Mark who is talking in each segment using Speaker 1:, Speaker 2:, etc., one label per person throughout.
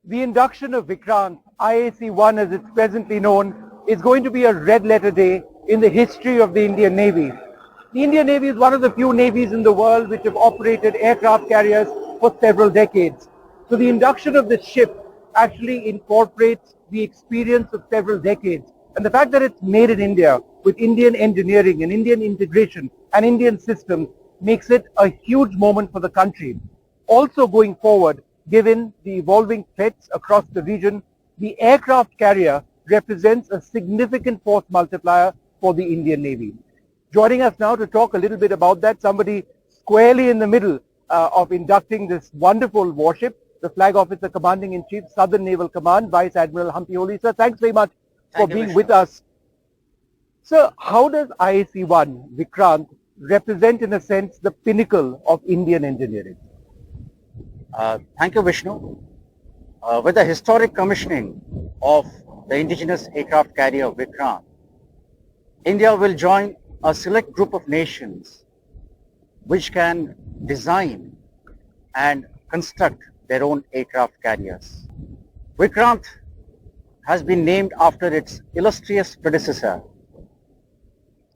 Speaker 1: The induction of Vikrant, IAC-1 as it's presently known, is going to be a red letter day in the history of the Indian Navy. The Indian Navy is one of the few navies in the world which have operated aircraft carriers for several decades. So the induction of this ship actually incorporates the experience of several decades. And the fact that it's made in India with Indian engineering and Indian integration and Indian systems makes it a huge moment for the country. Also going forward, given the evolving threats across the region, the aircraft carrier represents a significant force multiplier for the Indian Navy. Joining us now to talk a little bit about that, somebody squarely in the middle of inducting this wonderful warship, the Flag Officer Commanding-in-Chief, Southern Naval Command, Vice Admiral Hampiholi. Sir, thanks very much for being with us. Sir, how does IAC-1, Vikrant, represent in a sense the pinnacle of Indian engineering?
Speaker 2: Thank you, Vishnu. With the historic commissioning of the indigenous aircraft carrier Vikrant, India will join a select group of nations which can design and construct their own aircraft carriers. Vikrant has been named after its illustrious predecessor,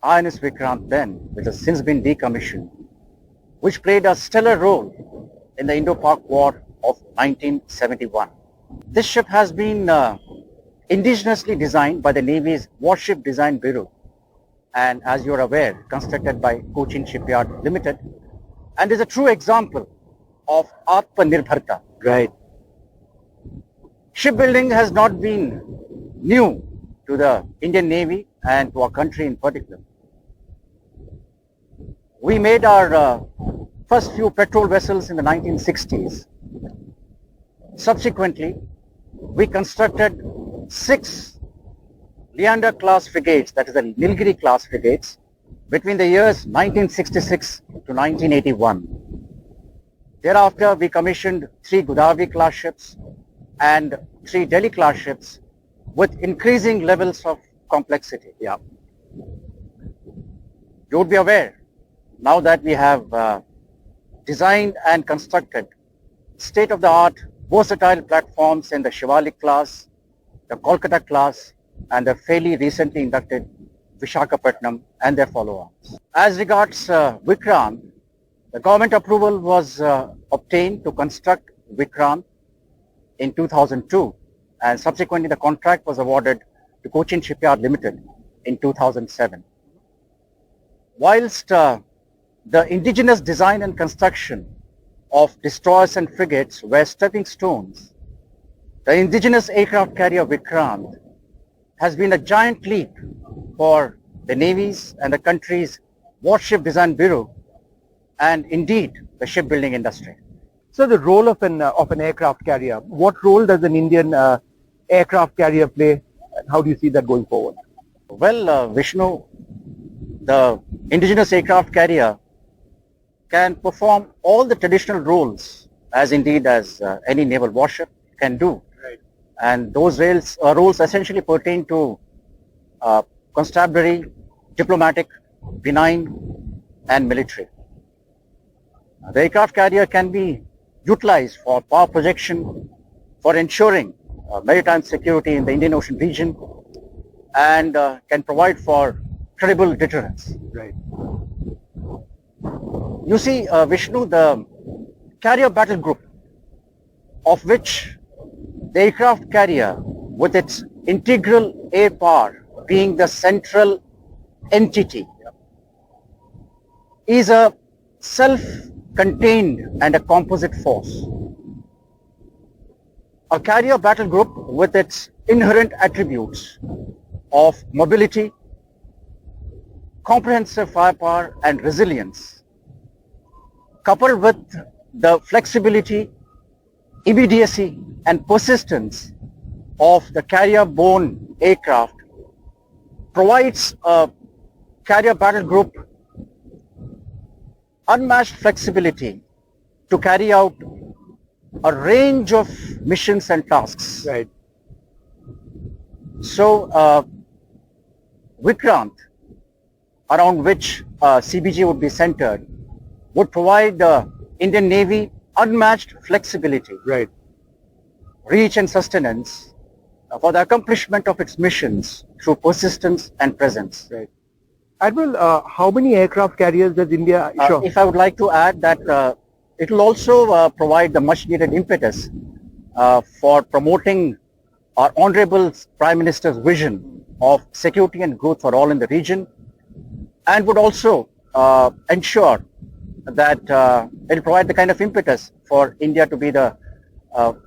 Speaker 2: INS Vikrant then, which has since been decommissioned, which played a stellar role in the Indo-Pak War of 1971. This ship has been indigenously designed by the Navy's Warship Design Bureau and, as you are aware, constructed by Cochin Shipyard Limited, and is a true example of Atmanirbharta.
Speaker 1: Right.
Speaker 2: Shipbuilding has not been new to the Indian Navy and to our country in particular. We made our first few petrol vessels in the 1960s. Subsequently, we constructed 6 Leander class frigates, that is the Nilgiri class frigates, between the years 1966 to 1981. Thereafter, we commissioned 3 Godavari class ships and 3 Delhi class ships with increasing levels of complexity.
Speaker 1: Yeah.
Speaker 2: You would be aware, now that we have designed and constructed state-of-the-art versatile platforms in the Shivalik class, the Kolkata class, and the fairly recently inducted Visakhapatnam and their follow-ons. As regards Vikrant, the government approval was obtained to construct Vikrant in 2002, and subsequently the contract was awarded to Cochin Shipyard Limited in 2007. Whilst the indigenous design and construction of destroyers and frigates were stepping stones, the indigenous aircraft carrier Vikrant has been a giant leap for the Navy's and the country's Warship Design Bureau and indeed the shipbuilding industry.
Speaker 1: So the role of an aircraft carrier, what role does an Indian aircraft carrier play, and how do you see that going forward?
Speaker 2: Well, Vishnu, the indigenous aircraft carrier can perform all the traditional roles as indeed as any naval warship can do.
Speaker 1: Right.
Speaker 2: And those roles essentially pertain to constabulary, diplomatic, benign and military. The aircraft carrier can be utilized for power projection, for ensuring maritime security in the Indian Ocean region, and can provide for credible deterrence.
Speaker 1: Right.
Speaker 2: You see, Vishnu, the carrier battle group, of which the aircraft carrier with its integral air power being the central entity, is a self-contained and a composite force. A carrier battle group with its inherent attributes of mobility, comprehensive firepower and resilience, coupled with the flexibility, immediacy and persistence of the carrier-borne aircraft, provides a carrier battle group unmatched flexibility to carry out a range of missions and tasks.
Speaker 1: Right.
Speaker 2: So, Vikrant, around which CBG would be centered, would provide the Indian Navy unmatched flexibility.
Speaker 1: Right.
Speaker 2: reach and sustenance for the accomplishment of its missions through persistence and presence.
Speaker 1: Right. Admiral, how many aircraft carriers does India show?
Speaker 2: If I would like to add that it will also provide the much needed impetus for promoting our Honorable Prime Minister's vision of security and growth for all in the region, and would also ensure that it will provide the kind of impetus for India to be the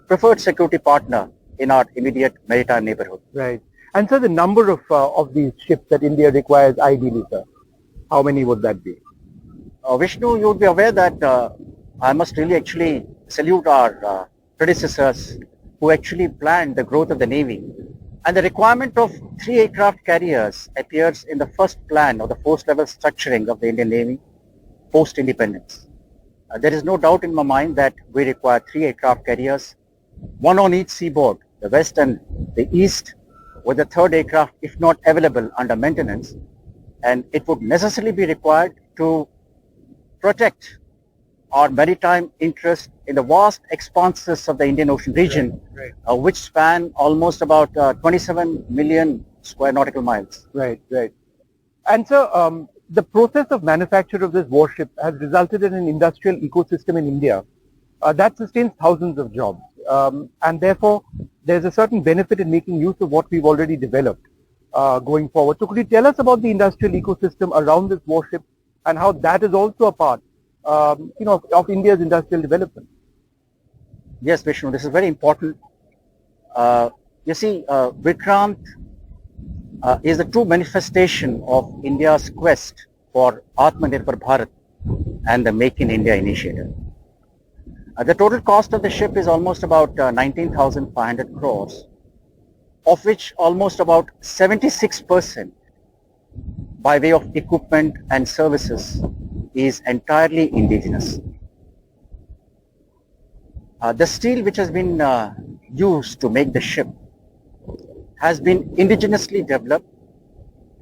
Speaker 2: preferred security partner in our immediate maritime neighborhood.
Speaker 1: Right. And so the number of these ships that India requires ideally, sir, how many would that be?
Speaker 2: Vishnu, you would be aware that I must really actually salute our predecessors who actually planned the growth of the Navy. And the requirement of 3 aircraft carriers appears in the first plan of the force level structuring of the Indian Navy post-independence. There is no doubt in my mind that we require 3 aircraft carriers, 1 on each seaboard, the west and the east, with the 3rd aircraft, if not available, under maintenance. And it would necessarily be required to protect our maritime interest in the vast expanses of the Indian Ocean region, which span almost about 27 million square nautical miles.
Speaker 1: Right, right. And so the process of manufacture of this warship has resulted in an industrial ecosystem in India that sustains thousands of jobs. And therefore, there's a certain benefit in making use of what we've already developed going forward. So could you tell us about the industrial ecosystem around this warship and how that is also a part of India's industrial development?
Speaker 2: Yes, Vishnu, this is very important. You see, Vikrant is a true manifestation of India's quest for Atmanirbharta and the Make in India initiative. The total cost of the ship is almost about 19,500 crores, of which almost about 76% by way of equipment and services is entirely indigenous. The steel which has been used to make the ship has been indigenously developed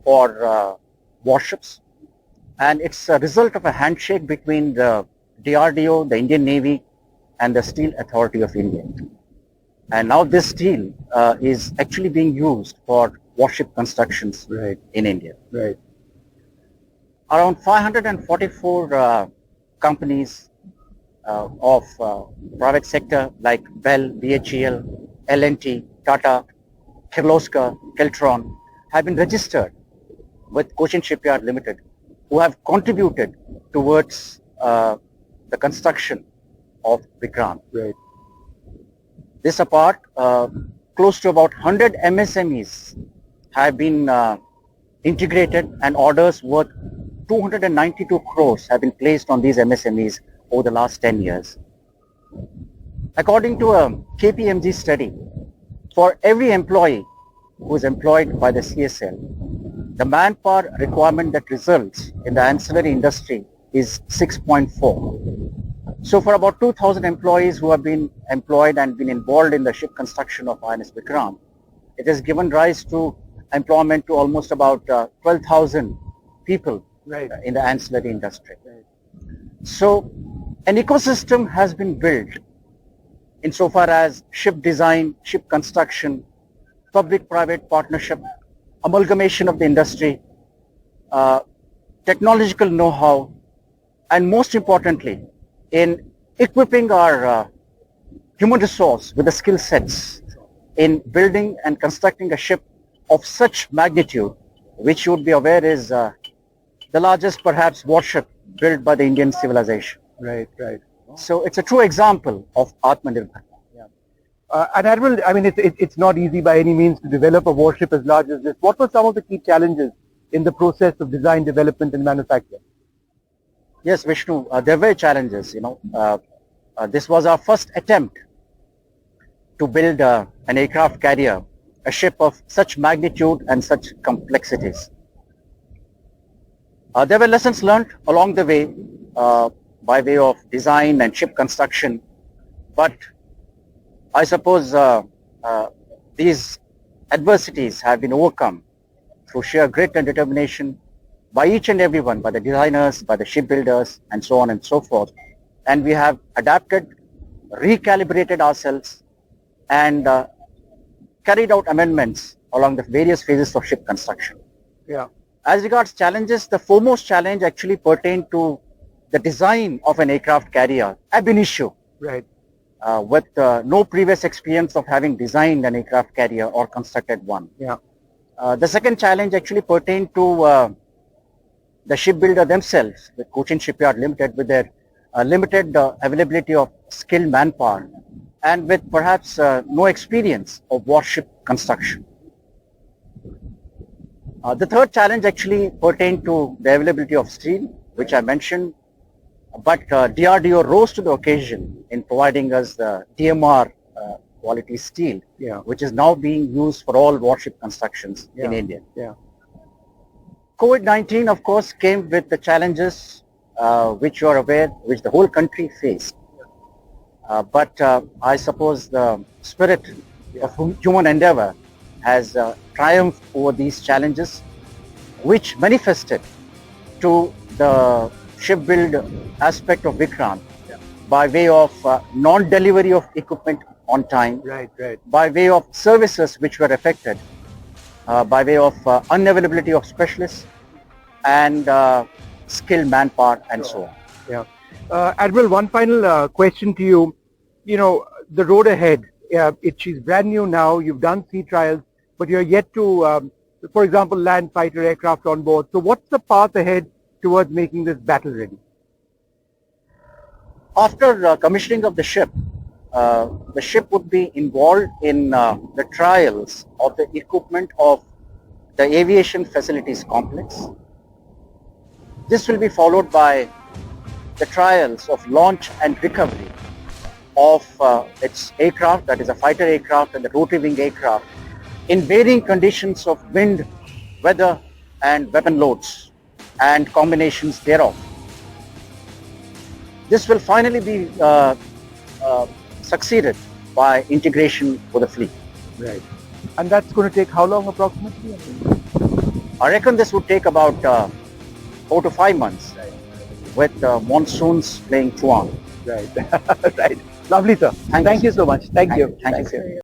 Speaker 2: for warships, and it's a result of a handshake between the DRDO, the Indian Navy, and the Steel Authority of India. And now this steel is actually being used for warship constructions in India.
Speaker 1: Right.
Speaker 2: Around 544 companies of private sector like Bell, BHEL, L&T, Tata, Kirloskar, Keltron have been registered with Cochin Shipyard Limited, who have contributed towards the construction of Vikrant.
Speaker 1: Right.
Speaker 2: This apart, close to about 100 MSMEs have been integrated, and orders worth 292 crores have been placed on these MSMEs over the last 10 years. According to a KPMG study, for every employee who is employed by the CSL, the manpower requirement that results in the ancillary industry is 6.4. So for about 2,000 employees who have been employed and been involved in the ship construction of INS Vikrant, it has given rise to employment to almost about 12,000 people in the ancillary industry. So an ecosystem has been built insofar as ship design, ship construction, public-private partnership, amalgamation of the industry, technological know-how, and most importantly, in equipping our human resource with the skill sets in building and constructing a ship of such magnitude, which you would be aware is the largest perhaps warship built by the Indian civilization.
Speaker 1: Right, right.
Speaker 2: So it's a true example of Atmanirbharta.
Speaker 1: And Admiral, I mean, it's not easy by any means to develop a warship as large as this. What were some of the key challenges in the process of design, development, and manufacture?
Speaker 2: Yes, Vishnu, there were challenges. This was our first attempt to build an aircraft carrier, a ship of such magnitude and such complexities. There were lessons learned along the way by way of design and ship construction, but I suppose these adversities have been overcome through sheer grit and determination by each and everyone, by the designers, by the shipbuilders, and so on and so forth. And we have adapted, recalibrated ourselves, and carried out amendments along the various phases of ship construction.
Speaker 1: Yeah.
Speaker 2: As regards challenges, the foremost challenge actually pertained to the design of an aircraft carrier ab initio,
Speaker 1: Right.
Speaker 2: with no previous experience of having designed an aircraft carrier or constructed one.
Speaker 1: Yeah.
Speaker 2: The second challenge actually pertained to the shipbuilder themselves, with Cochin Shipyard Limited, with their limited availability of skilled manpower and with perhaps no experience of warship construction. The third challenge actually pertained to the availability of steel, which I mentioned, but DRDO rose to the occasion in providing us the DMR quality steel,
Speaker 1: Yeah.
Speaker 2: which is now being used for all warship constructions in
Speaker 1: Yeah.
Speaker 2: India.
Speaker 1: Yeah.
Speaker 2: COVID-19, of course, came with the challenges which you are aware, which the whole country faced. But I suppose the spirit of human endeavor has triumphed over these challenges, which manifested to the shipbuild aspect of Vikrant by way of non-delivery of equipment on time,
Speaker 1: Right. Right.
Speaker 2: by way of services which were affected, by way of unavailability of specialists and skilled manpower and so on.
Speaker 1: Yeah. Admiral, one final question to you. You know, the road ahead, she's brand new now, you've done sea trials, but you're yet to, for example, land fighter aircraft on board. So what's the path ahead towards making this battle ready?
Speaker 2: After commissioning of the ship would be involved in the trials of the equipment of the aviation facilities complex. This will be followed by the trials of launch and recovery of its aircraft, that is a fighter aircraft and the rotary wing aircraft, in varying conditions of wind, weather and weapon loads and combinations thereof. This will finally be succeeded by integration with the fleet.
Speaker 1: Right. And that's going to take how long approximately?
Speaker 2: I reckon this would take about 4 to 5 months, with monsoons playing chuang.
Speaker 1: Right. Right. Lovely, sir. Thank you so much. Thank you.
Speaker 2: Thank you.